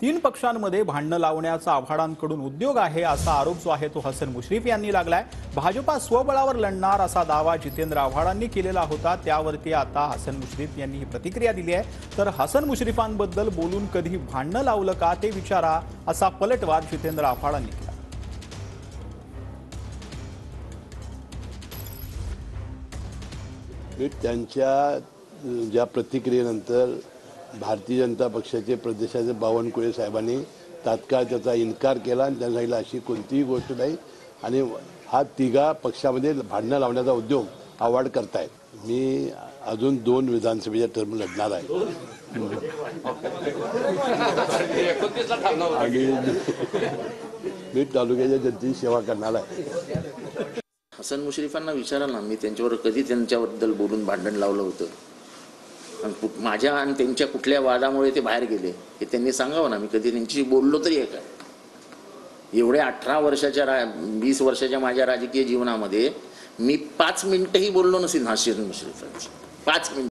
तीन पक्षांमध्ये भांडणं लावण्याचा आव्हाडांकडून उद्योग आहे असा आरोप जो आहे तो हसन मुश्रीफ यांनी लागलाय। भाजपा स्वबळावर लढणार असा दावा जितेंद्र आव्हाडांनी केलेला होता, त्यावरती आता हसन मुश्रीफ यांनी ही प्रतिक्रिया दिली आहे। तर हसन मुश्रीफांबद्दल बोलून कधी भांडणं लावलं का ते विचारा, असा पलटवार जितेंद्र आव्हाडांनी केला। त्यांच्या ज्या प्रतिक्रियेनंतर भारतीय जनता पक्षाचे प्रदेशाचे बावनकुळे साहेबांनी तात्काळ त्याचा इन्कार केला आणि त्यांना सांगितलं अशी कोणतीही गोष्ट नाही आणि हा तिघा पक्षामध्ये भांडणं लावण्याचा उद्योग आव्हाड करतायत। मी अजून 2 विधानसभेच्या टर्म लढणार आहे आणि मी तालुक्याच्या जनतेची सेवा करणार आहे। हसन मुश्रीफांना विचारा ना, मी त्यांच्यावर कधी त्यांच्याबद्दल बोलून भांडण लावलं होतं आणि माझ्या आणि त्यांच्या कुठल्या वादामुळे ते बाहेर गेले हे त्यांनी सांगावं ना। मी कधी त्यांच्याशी बोललो तरी आहे का? एवढ्या 18 वर्षाच्या 20 वर्षाच्या माझ्या राजकीय जीवनामध्ये मी 5 मिनिटंही बोललो नसेल हसन मुश्रीफांशी, 5 मिनिटं।